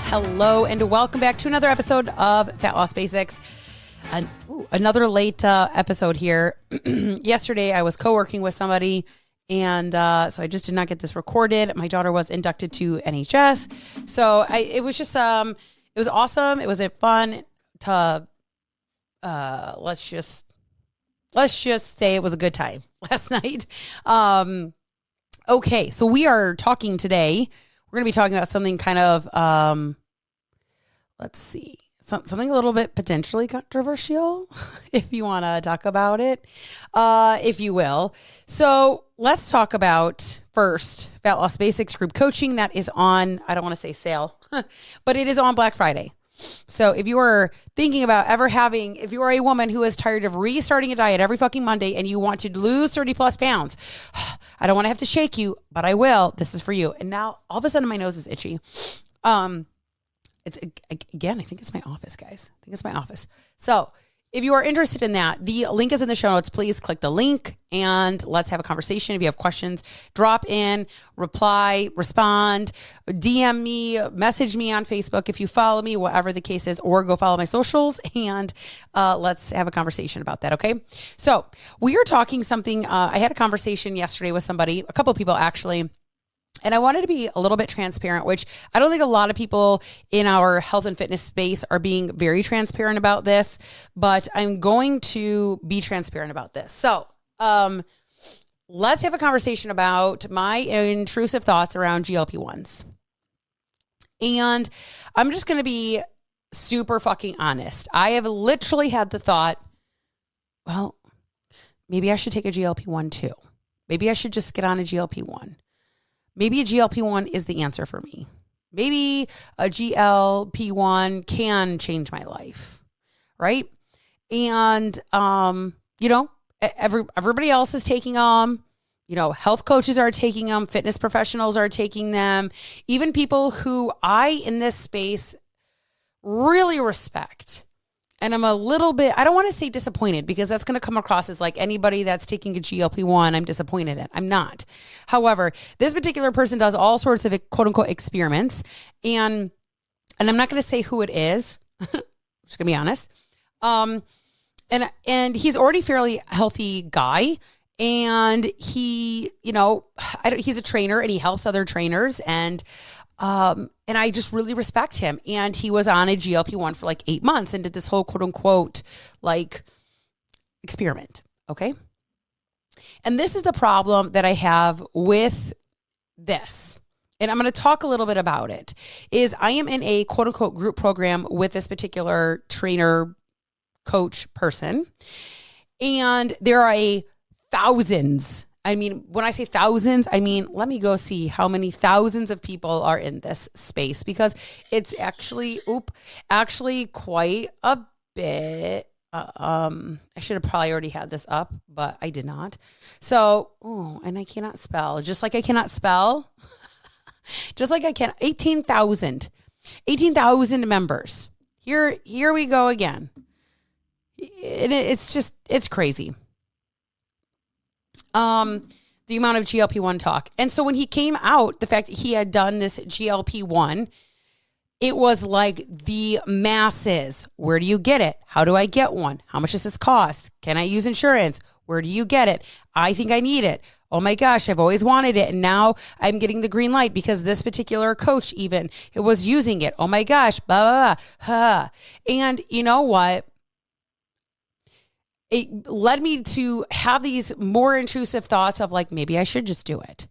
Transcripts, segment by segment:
Hello and welcome back to another episode of Fat Loss Basics. And another late episode here. Yesterday I was co-working with somebody and so I just did not get this recorded. My daughter was inducted to NHS. So it was just, it was awesome. It was fun to, let's just say it was a good time last night. Okay. So we are talking today. We're going to be talking about something kind of, let's see, something a little bit potentially controversial, if you want to talk about it, if you will. So let's talk about first Fat Loss Basics group coaching that is on, I don't want to say sale, but it is on Black Friday. So if you are thinking about if you are a woman who is tired of restarting a diet every fucking Monday and you want to lose 30 plus pounds, I don't want to have to shake you, but I will. This is for you. And now all of a sudden my nose is itchy. It's again, I think it's my office, guys. I think it's my office. So if you are interested in that, the link is in the show notes. Please click the link and let's have a conversation. If you have questions, drop in, reply, respond, DM me, message me on Facebook if you follow me, whatever the case is, or go follow my socials and let's have a conversation about that, okay? So we are talking something, I had a conversation yesterday with somebody, a couple of people actually, and I wanted to be a little bit transparent, which I don't think a lot of people in our health and fitness space are being very transparent about this, but I'm going to be transparent about this. So let's have a conversation about my intrusive thoughts around GLP-1s. And I'm just going to be super fucking honest. I have literally had the thought, well, maybe I should take a GLP-1 too. Maybe I should just get on a GLP-1. Maybe a GLP-1 is the answer for me. Maybe a GLP-1 can change my life, right? And, everybody else is taking them. Health coaches are taking them. Fitness professionals are taking them. Even people who I, in this space, really respect. And I'm a little bit, I don't want to say disappointed because that's going to come across as like anybody that's taking a GLP-1, I'm disappointed in. I'm not. However, this particular person does all sorts of quote unquote experiments. And I'm not going to say who it is. I'm just going to be honest. And he's already fairly healthy guy. And he, he's a trainer and he helps other trainers. And I just really respect him. And he was on a GLP-1 for like 8 months and did this whole quote unquote like experiment. Okay. And this is the problem that I have with this. And I'm going to talk a little bit about it is I am in a quote unquote group program with this particular trainer coach person. And there are thousands. I mean, when I say thousands, I mean, let me go see how many thousands of people are in this space because it's actually quite a bit. I should have probably already had this up, but I did not. So, and I cannot spell, just like I cannot spell, just like I can, 18,000 members. Here we go again. It's crazy. The amount of GLP-1 talk. And so when he came out, the fact that he had done this GLP-1, it was like the masses. Where do you get it? How do I get one? How much does this cost? Can I use insurance? Where do you get it? I think I need it. Oh my gosh, I've always wanted it. And now I'm getting the green light because this particular coach even was using it. Oh my gosh, blah, blah, blah. And you know what? It led me to have these more intrusive thoughts of like, maybe I should just do it.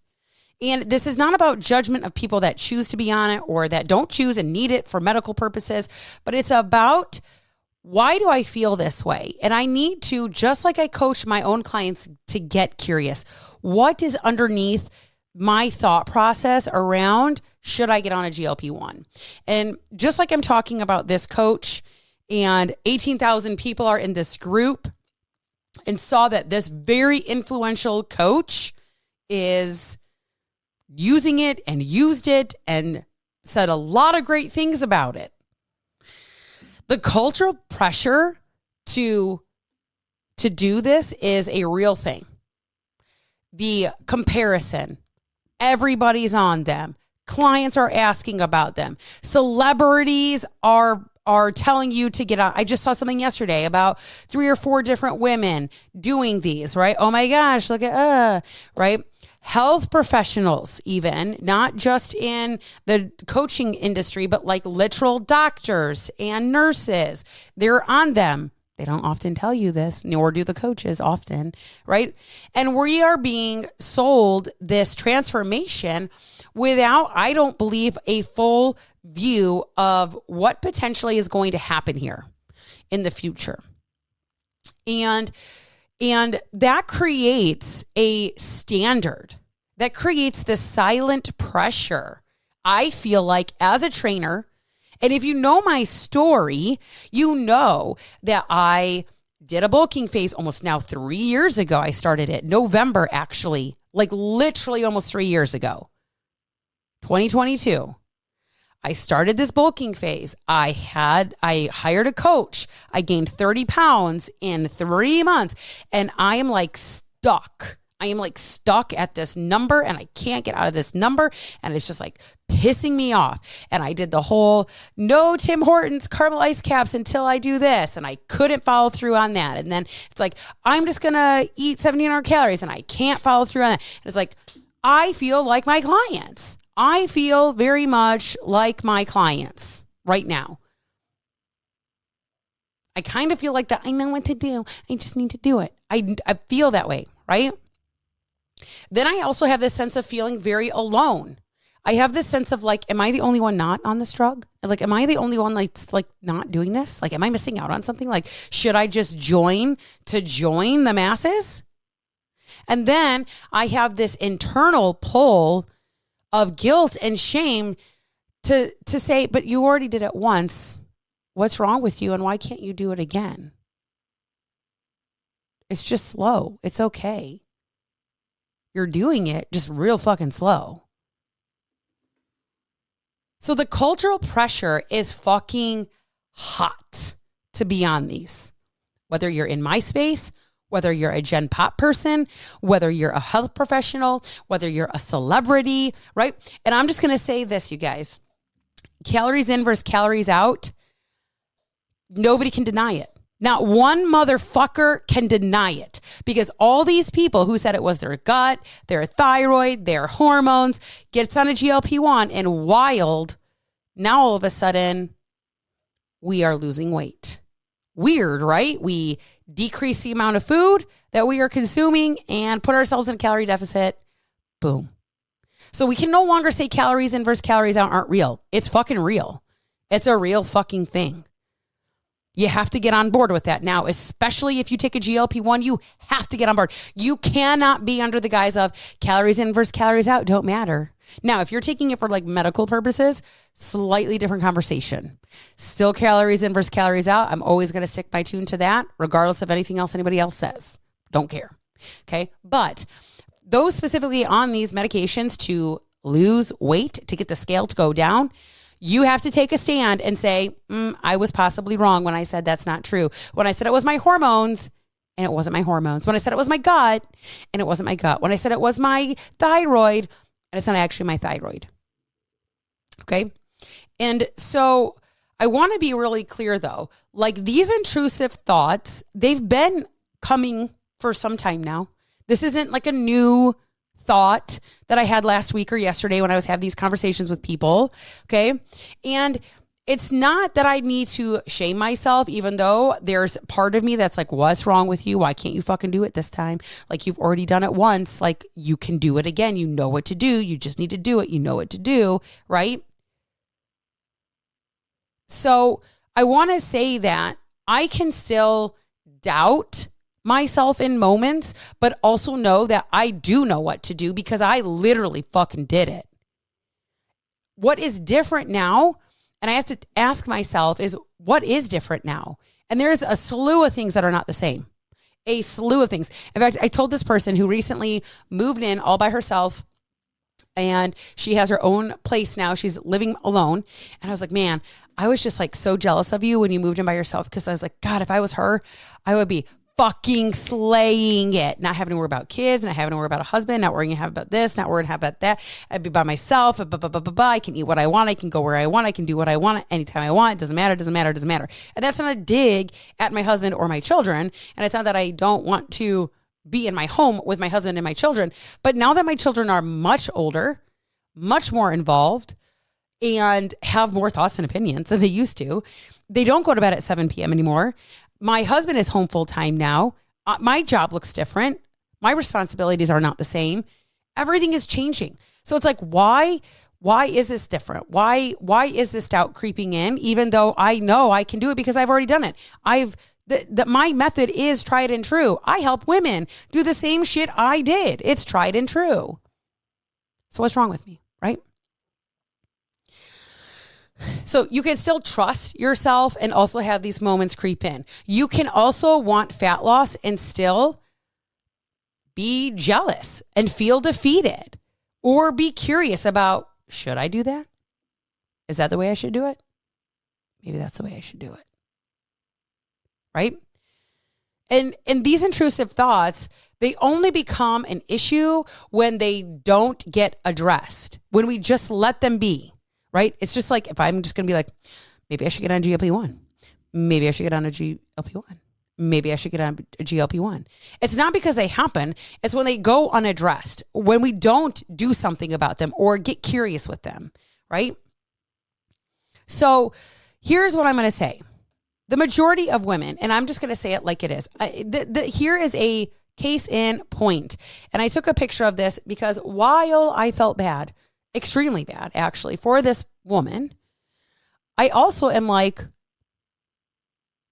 And this is not about judgment of people that choose to be on it or that don't choose and need it for medical purposes, but it's about why do I feel this way? And I need to, just like I coach my own clients to get curious, what is underneath my thought process around, should I get on a GLP-1? And just like I'm talking about this coach and 18,000 people are in this group, and saw that this very influential coach is using it and used it and said a lot of great things about it. The cultural pressure to do this is a real thing. The comparison, everybody's on them. Clients are asking about them. Celebrities are telling you to get on. I just saw something yesterday about 3 or 4 different women doing these, right? Oh my gosh, look at, right? Health professionals, even not just in the coaching industry, but like literal doctors and nurses, they're on them. They don't often tell you this, nor do the coaches often, right? And we are being sold this transformation without, I don't believe, a full view of what potentially is going to happen here in the future. And that creates a standard, that creates this silent pressure. I feel like as a trainer, and if you know my story, you know that I did a bulking phase almost now 3 years ago. I started it November, actually, like literally almost 3 years ago, 2022. I started this bulking phase. I hired a coach. I gained 30 pounds in 3 months, and I am like stuck. I am like stuck at this number, and I can't get out of this number, and it's just like pissing me off. And I did the whole no Tim Hortons caramel ice caps until I do this, and I couldn't follow through on that. And then it's like, I'm just gonna eat 1,700 calories, and I can't follow through on that. And it's like, I feel like my clients. I feel very much like my clients right now. I kind of feel like that. I know what to do. I just need to do it. I feel that way, right? Then I also have this sense of feeling very alone. I have this sense of like, am I the only one not on this drug? Like, am I the only one like not doing this? Like, am I missing out on something? Like, should I just join the masses? And then I have this internal pull of guilt and shame to say, but you already did it once. What's wrong with you? And why can't you do it again? It's just slow. It's okay. You're doing it just real fucking slow. So the cultural pressure is fucking hot to be on these. Whether you're in my space, whether you're a Gen Pop person, whether you're a health professional, whether you're a celebrity, right? And I'm just going to say this, you guys. Calories in versus calories out. Nobody can deny it. Not one motherfucker can deny it, because all these people who said it was their gut, their thyroid, their hormones, gets on a GLP-1 and wild, now all of a sudden we are losing weight. Weird, right? We decrease the amount of food that we are consuming and put ourselves in a calorie deficit. Boom. So we can no longer say calories in versus calories out aren't real. It's fucking real. It's a real fucking thing. You have to get on board with that now, especially if you take a GLP-1, you have to get on board. You cannot be under the guise of calories in versus calories out don't matter. Now, if you're taking it for like medical purposes, slightly different conversation. Still calories in versus calories out. I'm always going to stick my tune to that, regardless of anything else anybody else says. Don't care. Okay. But those specifically on these medications to lose weight, to get the scale to go down, you have to take a stand and say, I was possibly wrong when I said that's not true. When I said it was my hormones, and it wasn't my hormones. When I said it was my gut, and it wasn't my gut. When I said it was my thyroid, and it's not actually my thyroid. Okay? And so I want to be really clear, though. Like, these intrusive thoughts, they've been coming for some time now. This isn't like a new thought that I had last week or yesterday when I was having these conversations with people. Okay. And it's not that I need to shame myself, even though there's part of me that's like, what's wrong with you? Why can't you fucking do it this time? Like, you've already done it once. Like, you can do it again. You know what to do. You just need to do it. You know what to do. Right. So I want to say that I can still doubt myself in moments, but also know that I do know what to do because I literally fucking did it. What is different now, and I have to ask myself, is what is different now? And there's a slew of things that are not the same. A slew of things. In fact, I told this person who recently moved in all by herself, and she has her own place now. She's living alone. And I was like, man, I was just like so jealous of you when you moved in by yourself, because I was like, God, if I was her, I would be fucking slaying it. Not having to worry about kids, not having to worry about a husband, not worrying to have about this, not worrying to have about that. I'd be by myself. I can eat what I want. I can go where I want. I can do what I want anytime I want. It doesn't matter. And that's not a dig at my husband or my children. And it's not that I don't want to be in my home with my husband and my children. But now that my children are much older, much more involved, and have more thoughts and opinions than they used to, they don't go to bed at 7 p.m. anymore. My husband is home full time now. My job looks different. My responsibilities are not the same. Everything is changing. So it's like, why is this different? Why is this doubt creeping in? Even though I know I can do it because I've already done it. My method is tried and true. I help women do the same shit I did. It's tried and true. So what's wrong with me, right? So you can still trust yourself and also have these moments creep in. You can also want fat loss and still be jealous and feel defeated, or be curious about, should I do that? Is that the way I should do it? Maybe that's the way I should do it. Right? And these intrusive thoughts, they only become an issue when they don't get addressed, when we just let them be. Right? It's just like, if I'm just going to be like, maybe I should get on GLP-1. Maybe I should get on a GLP-1. Maybe I should get on a GLP-1. It's not because they happen. It's when they go unaddressed, when we don't do something about them or get curious with them, right? So here's what I'm going to say. The majority of women, and I'm just going to say it like it is. Here is a case in point. And I took a picture of this because while I felt bad, extremely bad, actually, for this woman, I also am like,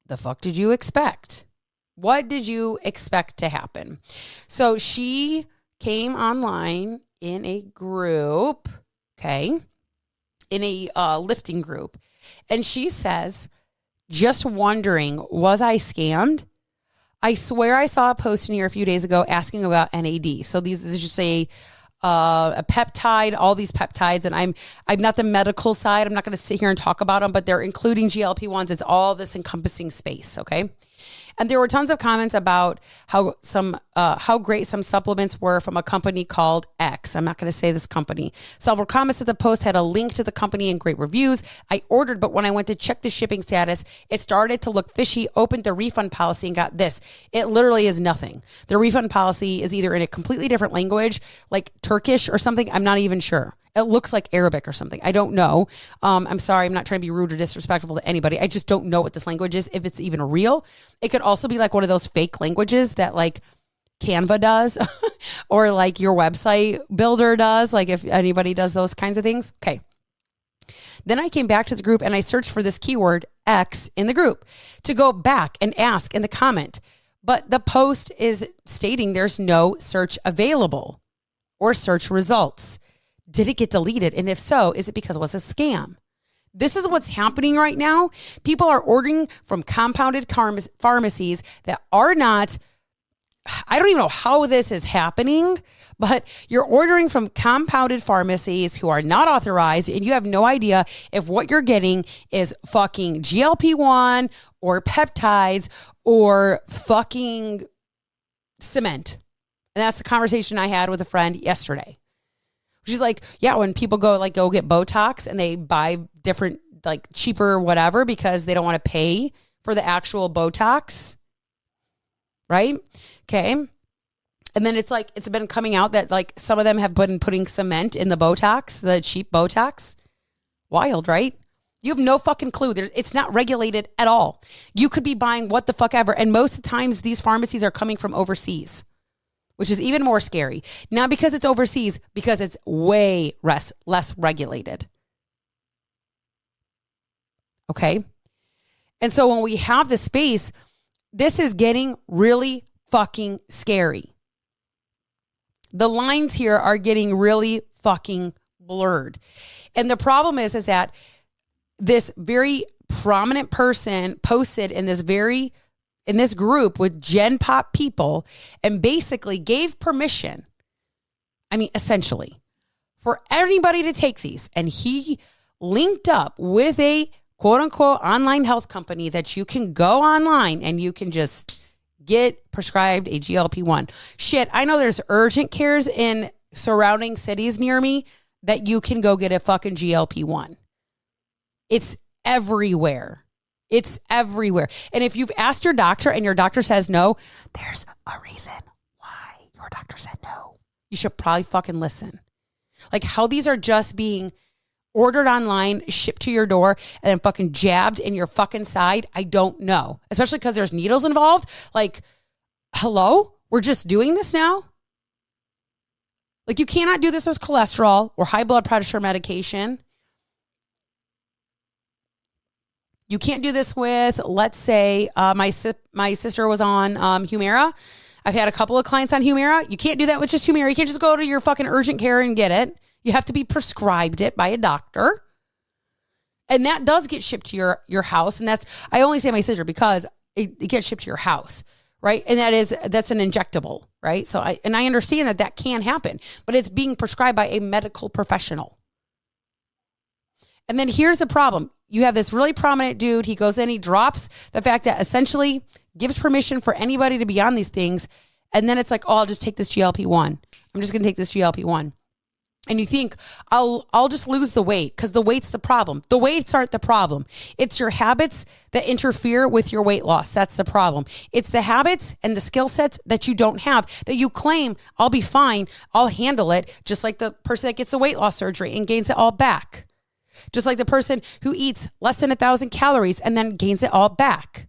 the fuck did you expect? What did you expect to happen? So she came online in a group, okay, in a lifting group. And she says, just wondering, was I scammed? I swear I saw a post in here a few days ago asking about NAD. So this is just a peptide, all these peptides, and I'm not the medical side. I'm not going to sit here and talk about them, but they're including GLP-1s. It's all this encompassing space, okay? And there were tons of comments about how great some supplements were from a company called X. I'm not going to say this company. Several comments at the post had a link to the company and great reviews. I ordered, but when I went to check the shipping status, it started to look fishy, opened the refund policy and got this. It literally is nothing. The refund policy is either in a completely different language, like Turkish or something. I'm not even sure. It looks like Arabic or something. I don't know. I'm sorry. I'm not trying to be rude or disrespectful to anybody. I just don't know what this language is, if it's even real. It could also be like one of those fake languages that like Canva does or like your website builder does. Like if anybody does those kinds of things. Okay. Then I came back to the group and I searched for this keyword X in the group to go back and ask in the comment. But the post is stating there's no search available or search results. Did it get deleted? And if so, is it because it was a scam? This is what's happening right now. People are ordering from compounded pharmacies that are not, I don't even know how this is happening, but you're ordering from compounded pharmacies who are not authorized, and you have no idea if what you're getting is fucking GLP-1 or peptides or fucking cement. And that's the conversation I had with a friend yesterday. She's like, yeah, when people go get Botox and they buy different, like cheaper whatever because they don't want to pay for the actual Botox. Right? Okay. And then it's like, it's been coming out that like some of them have been putting cement in the Botox, the cheap Botox. Wild, right? You have no fucking clue. It's not regulated at all. You could be buying what the fuck ever. And most of the times these pharmacies are coming from overseas, which is even more scary. Not because it's overseas, because it's way less regulated. Okay? And so when we have the space, this is getting really fucking scary. The lines here are getting really fucking blurred. And the problem is that this very prominent person posted in this group with Gen Pop people and basically gave permission, essentially, for anybody to take these. And he linked up with a quote unquote online health company that you can go online and you can just Get prescribed a GLP-1. Shit, I know there's urgent cares in surrounding cities near me that you can go get a fucking GLP-1. It's everywhere. It's everywhere. And if you've asked your doctor and your doctor says no, there's a reason why your doctor said no. You should probably fucking listen. Like how these are just being ordered online, shipped to your door, and then fucking jabbed in your fucking side, I don't know. Especially because there's needles involved. Like, hello? We're just doing this now? Like, you cannot do this with cholesterol or high blood pressure medication. You can't do this with, let's say, my sister was on Humira. I've had a couple of clients on Humira. You can't do that with just Humira. You can't just go to your fucking urgent care and get it. You have to be prescribed it by a doctor. And that does get shipped to your house. And I only say my sister because it gets shipped to your house, right? And that's an injectable, right? So I understand that can happen, but it's being prescribed by a medical professional. And then here's the problem. You have this really prominent dude. He goes in, he drops the fact that essentially gives permission for anybody to be on these things. And then it's like, oh, I'll just take this GLP-1. I'm just going to take this GLP-1. And you think, I'll just lose the weight because the weight's the problem. The weights aren't the problem. It's your habits that interfere with your weight loss. That's the problem. It's the habits and the skill sets that you don't have that you claim, I'll be fine, I'll handle it, just like the person that gets the weight loss surgery and gains it all back. Just like the person who eats less than 1,000 calories and then gains it all back.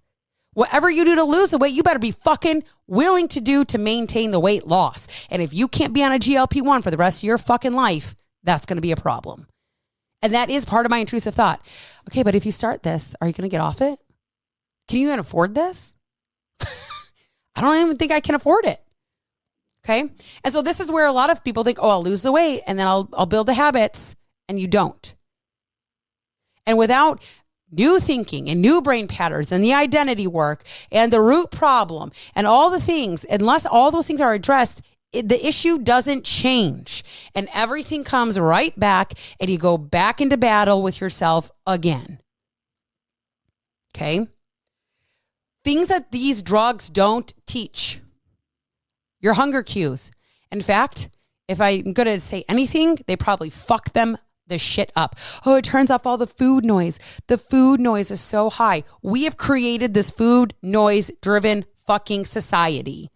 Whatever you do to lose the weight, you better be fucking willing to do to maintain the weight loss. And if you can't be on a GLP-1 for the rest of your fucking life, that's going to be a problem. And that is part of my intrusive thought. Okay, but if you start this, are you going to get off it? Can you even afford this? I don't even think I can afford it. Okay. And so this is where a lot of people think, oh, I'll lose the weight and then I'll build the habits, and you don't. And without new thinking and new brain patterns and the identity work and the root problem and all the things, unless all those things are addressed, the issue doesn't change. And everything comes right back and you go back into battle with yourself again. Okay? Things that these drugs don't teach. Your hunger cues. In fact, if I'm going to say anything, they probably fuck them the shit up. Oh, it turns off all the food noise. The food noise is so high. We have created this food noise driven fucking society.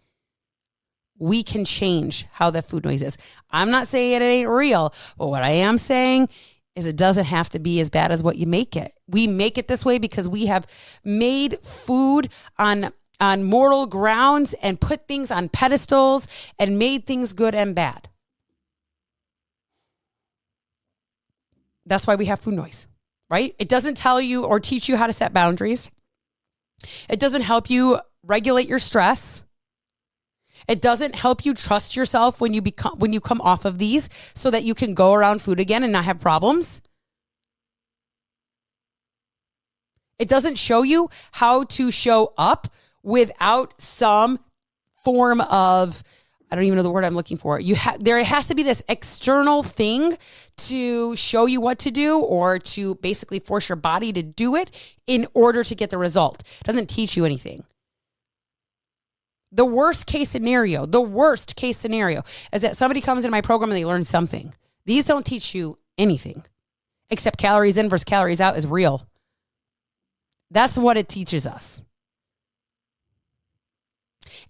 We can change how the food noise is. I'm not saying it ain't real, but what I am saying is it doesn't have to be as bad as what you make it. We make it this way because we have made food on mortal grounds and put things on pedestals and made things good and bad. That's why we have food noise, right? It doesn't tell you or teach you how to set boundaries. It doesn't help you regulate your stress. It doesn't help you trust yourself when you come off of these so that you can go around food again and not have problems. It doesn't show you how to show up without some form of, I don't even know the word I'm looking for. There has to be this external thing to show you what to do or to basically force your body to do it in order to get the result. It doesn't teach you anything. The worst case scenario is that somebody comes in my program and they learn something. These don't teach you anything except calories in versus calories out is real. That's what it teaches us.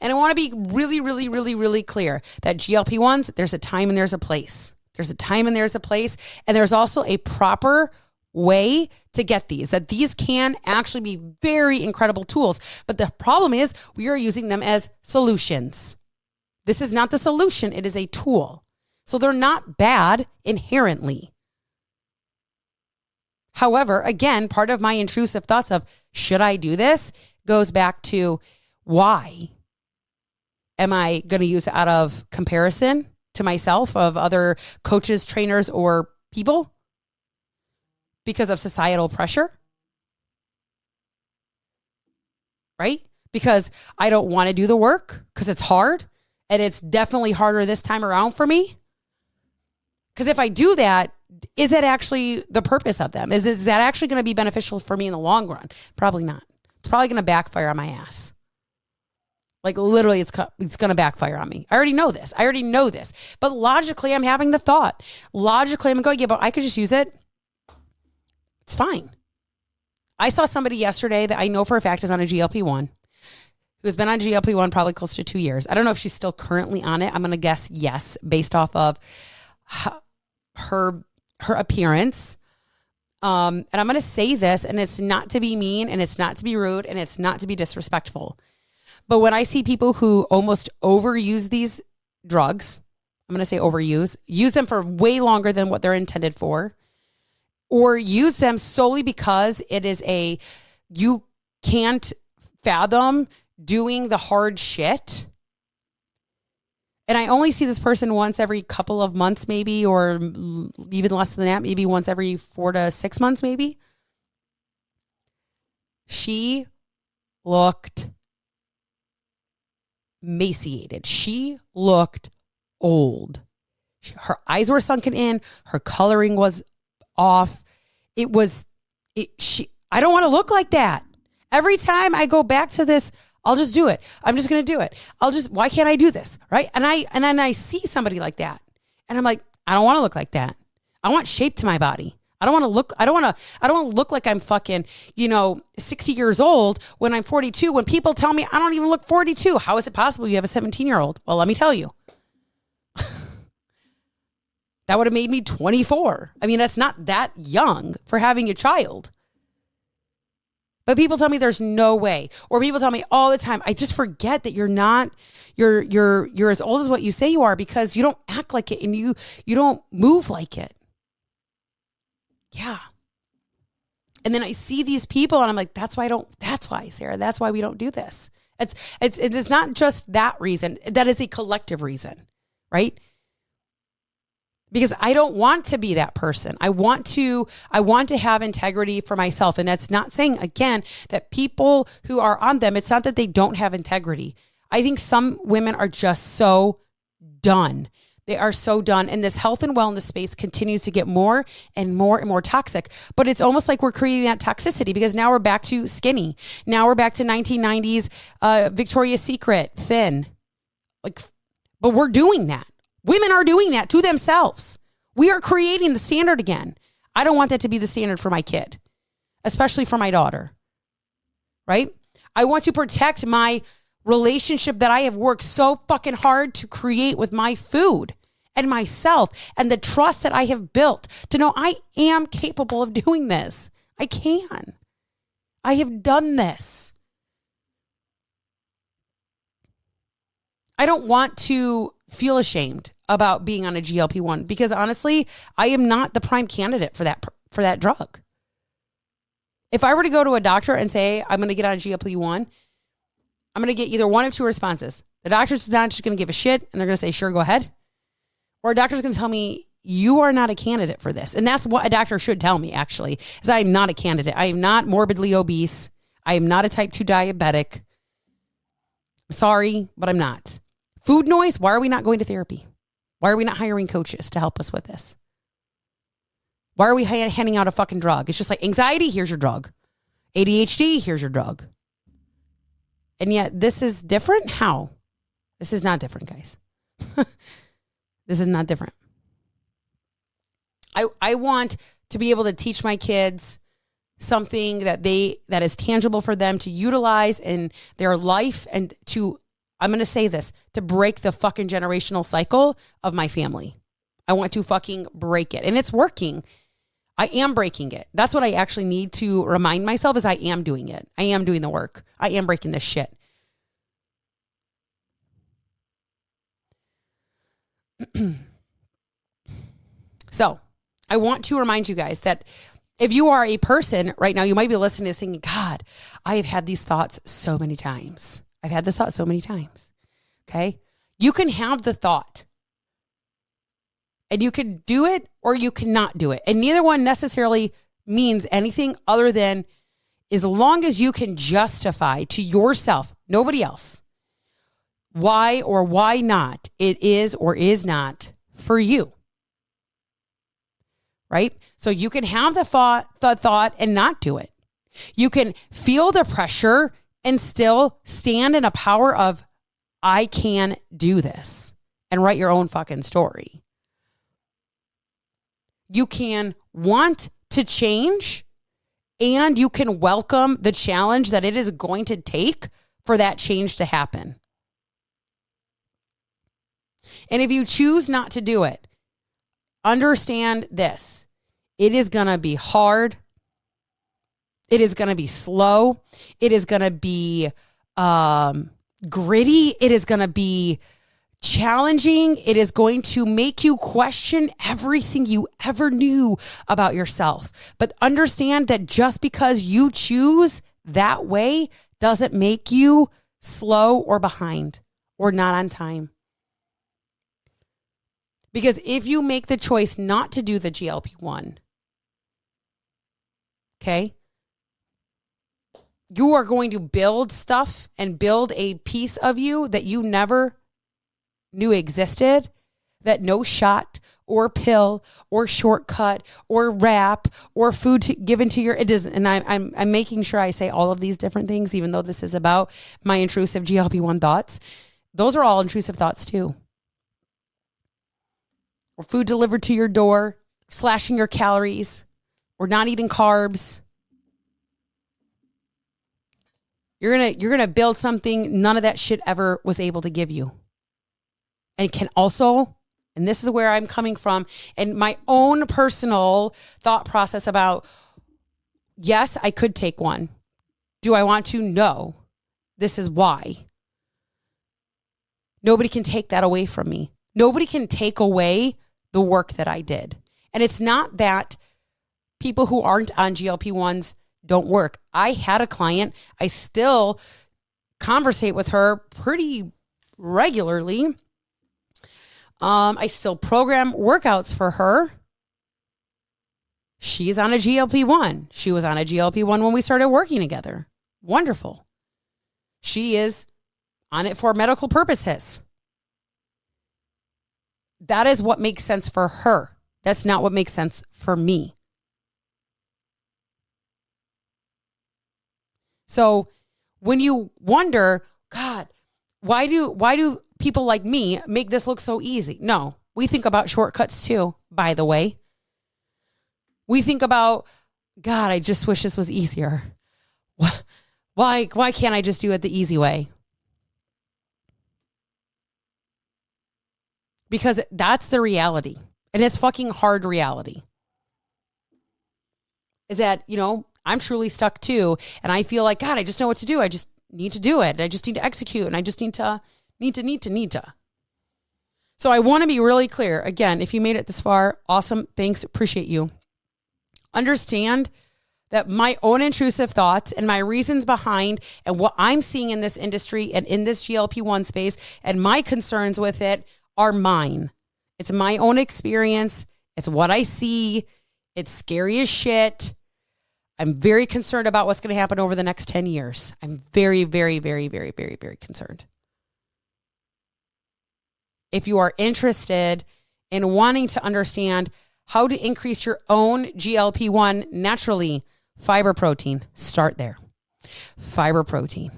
And I want to be really, really, really, really clear that GLP-1s, there's a time and there's a place. There's a time and there's a place. And there's also a proper way to get these, that these can actually be very incredible tools. But the problem is we are using them as solutions. This is not the solution. It is a tool. So they're not bad inherently. However, again, part of my intrusive thoughts of should I do this goes back to why? Am I going to use it out of comparison to myself of other coaches, trainers, or people? Because of societal pressure? Right? Because I don't want to do the work because it's hard and it's definitely harder this time around for me. Because if I do that, is that actually the purpose of them? Is that actually going to be beneficial for me in the long run? Probably not. It's probably going to backfire on my ass. Like literally it's going to backfire on me. I already know this. But logically, I'm having the thought. Logically, I'm going, yeah, but I could just use it. It's fine. I saw somebody yesterday that I know for a fact is on a GLP-1, who has been on GLP-1 probably close to 2 years. I don't know if she's still currently on it. I'm going to guess yes, based off of her appearance. And I'm going to say this, and it's not to be mean, and it's not to be rude, and it's not to be disrespectful. But when I see people who almost overuse these drugs, I'm going to say overuse, use them for way longer than what they're intended for, or use them solely because it is you can't fathom doing the hard shit. And I only see this person once every couple of months, maybe, or even less than that, maybe once every 4 to 6 months, maybe. She looked emaciated. She looked old. Her eyes were sunken in. Her coloring was off. I don't want to look like that. Every time I go back to this, I'll just do it. I'm just going to do it. Why can't I do this? Right. And then I see somebody like that and I'm like, I don't want to look like that. I want shape to my body. I don't want to look like I'm fucking, 60 years old when I'm 42. When people tell me I don't even look 42, how is it possible you have a 17-year-old? Well, let me tell you. That would have made me 24. I mean, that's not that young for having a child. But people tell me there's no way. Or people tell me all the time, I just forget that you're as old as what you say you are because you don't act like it and you don't move like it. Yeah. And then I see these people and I'm like, that's why, Sarah, that's why we don't do this. It's not just that reason. That is a collective reason, right? Because I don't want to be that person. I want to have integrity for myself. And that's not saying, again, that people who are on them, it's not that they don't have integrity. I think some women are just so done. They are so done. And this health and wellness space continues to get more and more and more toxic. But it's almost like we're creating that toxicity because now we're back to skinny. Now we're back to 1990s Victoria's Secret, thin. But we're doing that. Women are doing that to themselves. We are creating the standard again. I don't want that to be the standard for my kid, especially for my daughter, right? I want to protect my relationship that I have worked so fucking hard to create with my food and myself and the trust that I have built to know I am capable of doing this. I can. I have done this. I don't want to feel ashamed about being on a GLP-1 because honestly, I am not the prime candidate for that drug. If I were to go to a doctor and say, I'm going to get on GLP-1, I'm going to get either one of two responses. The doctor's not just going to give a shit and they're going to say, sure, go ahead. Or a doctor's going to tell me, you are not a candidate for this. And that's what a doctor should tell me, actually, is I am not a candidate. I am not morbidly obese. I am not a type 2 diabetic. I'm sorry, but I'm not. Food noise, why are we not going to therapy? Why are we not hiring coaches to help us with this? Why are we handing out a fucking drug? It's just like anxiety, here's your drug. ADHD, here's your drug. And yet this is different? How? This is not different, guys. This is not different. I want to be able to teach my kids something that is tangible for them to utilize in their life and to, I'm going to say this, to break the fucking generational cycle of my family. I want to fucking break it. And it's working. I am breaking it. That's what I actually need to remind myself is I am doing it. I am doing the work. I am breaking this shit. So I want to remind you guys that if you are a person right now, you might be listening to this thinking, God, I have had these thoughts so many times. I've had this thought so many times. Okay. You can have the thought and you can do it or you cannot do it. And neither one necessarily means anything other than as long as you can justify to yourself, nobody else, why or why not it is or is not for you. Right? So you can have the thought and not do it. You can feel the pressure and still stand in a power of I can do this, and write your own fucking story. You can want to change, and you can welcome the challenge that it is going to take for that change to happen. And if you choose not to do it, understand this. It is going to be hard. It is going to be slow. It is going to be gritty. It is going to be challenging. It is going to make you question everything you ever knew about yourself. But understand that just because you choose that way doesn't make you slow or behind or not on time. Because if you make the choice not to do the GLP-1, okay, you are going to build stuff and build a piece of you that you never knew existed, that no shot or pill or shortcut or wrap or food given to your, it doesn't. And I'm making sure I say all of these different things, even though this is about my intrusive GLP-1 thoughts. Those are all intrusive thoughts too. Or food delivered to your door, slashing your calories, or not eating carbs. You're gonna build something none of that shit ever was able to give you. And can also, and this is where I'm coming from, and my own personal thought process about, yes, I could take one. Do I want to? No. This is why. Nobody can take that away from me. Nobody can take away the work that I did. And it's not that people who aren't on GLP-1s don't work. I had a client. I still conversate with her pretty regularly. I still program workouts for her. She's on a GLP-1. She was on a GLP-1 when we started working together. Wonderful. She is on it for medical purposes. That is what makes sense for her. That's not what makes sense for me. So when you wonder, God, why do people like me make this look so easy? No, we think about shortcuts too, by the way. We think about, God, I just wish this was easier. Why can't I just do it the easy way? Because that's the reality. And it's fucking hard reality. Is that, I'm truly stuck too. And I feel like, God, I just know what to do. I just need to do it. I just need to execute. And I just need to. So I want to be really clear. Again, if you made it this far, awesome. Thanks. Appreciate you. Understand that my own intrusive thoughts and my reasons behind and what I'm seeing in this industry and in this GLP-1 space and my concerns with it are mine. It's my own experience. It's what I see. It's scary as shit. I'm very concerned about what's going to happen over the next 10 years. I'm very, very, very, very, very, very concerned. If you are interested in wanting to understand how to increase your own GLP-1 naturally, fiber protein, start there. Fiber protein.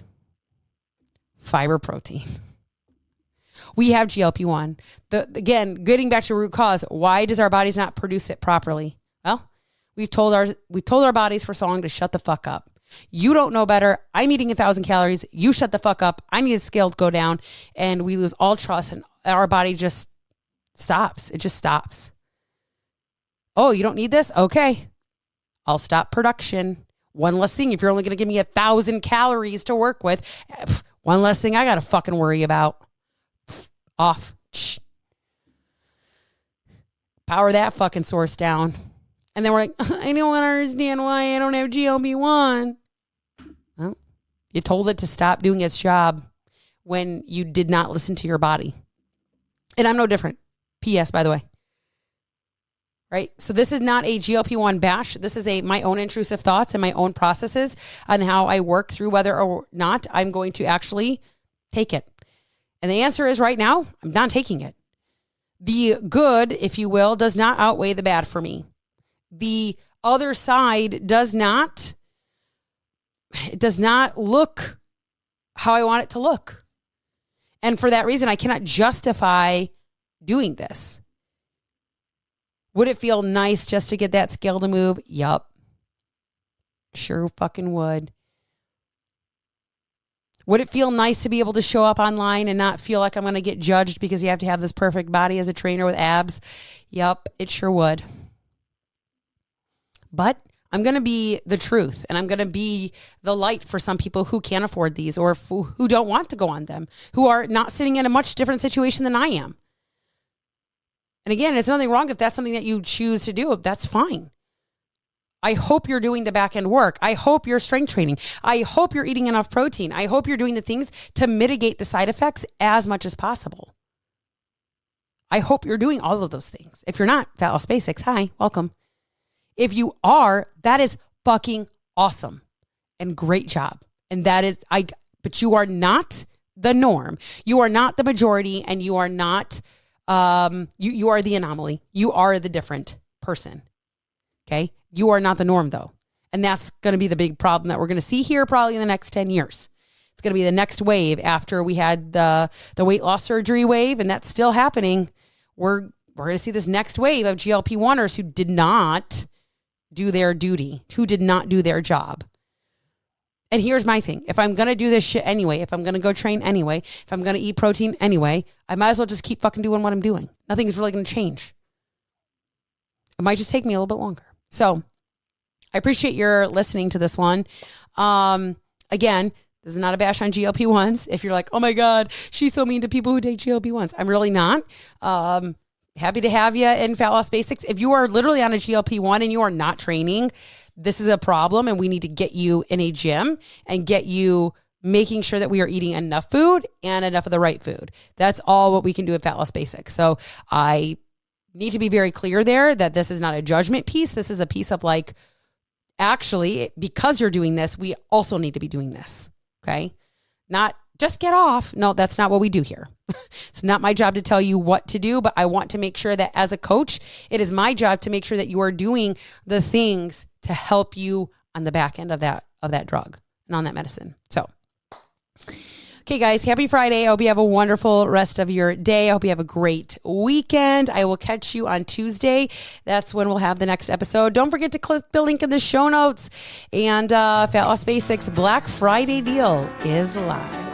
We have GLP-1. Again, getting back to root cause, why does our bodies not produce it properly? Well, we've told our bodies for so long to shut the fuck up. You don't know better. I'm eating 1,000 calories. You shut the fuck up. I need the scale to go down, and we lose all trust, and our body just stops. It just stops. Oh, you don't need this? Okay. I'll stop production. One less thing. If you're only going to give me 1,000 calories to work with, one less thing I got to fucking worry about. Off. Power that fucking source down. And then we're like, I don't understand why I don't have GLP-1. Well, you told it to stop doing its job when you did not listen to your body. And I'm no different. P.S., by the way. Right? So this is not a GLP-1 bash. This is my own intrusive thoughts and my own processes on how I work through whether or not I'm going to actually take it. And the answer is right now, I'm not taking it. The good, if you will, does not outweigh the bad for me. The other side does not look how I want it to look. And for that reason, I cannot justify doing this. Would it feel nice just to get that scale to move? Yup. Sure fucking would. Would it feel nice to be able to show up online and not feel like I'm going to get judged because you have to have this perfect body as a trainer with abs? Yup, it sure would. But I'm going to be the truth, and I'm going to be the light for some people who can't afford these, or who don't want to go on them, who are not sitting in a much different situation than I am. And again, it's nothing wrong if that's something that you choose to do. That's fine. I hope you're doing the back end work. I hope you're strength training. I hope you're eating enough protein. I hope you're doing the things to mitigate the side effects as much as possible. I hope you're doing all of those things. If you're not, Fat Loss Basics, hi, welcome. If you are, that is fucking awesome and great job. And that is, but you are not the norm. You are not the majority, and you are not, you are the anomaly. You are the different person. Okay. You are not the norm, though. And that's going to be the big problem that we're going to see here probably in the next 10 years. It's going to be the next wave after we had the weight loss surgery wave, and that's still happening. We're going to see this next wave of GLP-1ers who did not do their duty, who did not do their job. And here's my thing. If I'm going to do this shit anyway, if I'm going to go train anyway, if I'm going to eat protein anyway, I might as well just keep fucking doing what I'm doing. Nothing is really going to change. It might just take me a little bit longer. So I appreciate your listening to this one. Again, this is not a bash on GLP-1s. If you're like, oh my God, she's so mean to people who take GLP-1s. I'm really not. Happy to have you in Fat Loss Basics. If you are literally on a GLP-1 and you are not training, this is a problem, and we need to get you in a gym and get you making sure that we are eating enough food and enough of the right food. That's all what we can do at Fat Loss Basics. So I need to be very clear there that this is not a judgment piece. This is a piece of like, actually, because you're doing this, we also need to be doing this. Okay. Not just get off. No, that's not what we do here. It's not my job to tell you what to do, but I want to make sure that as a coach, it is my job to make sure that you are doing the things to help you on the back end of that drug and on that medicine. So, okay, guys, happy Friday. I hope you have a wonderful rest of your day. I hope you have a great weekend. I will catch you on Tuesday. That's when we'll have the next episode. Don't forget to click the link in the show notes. And Fat Loss Basics Black Friday deal is live.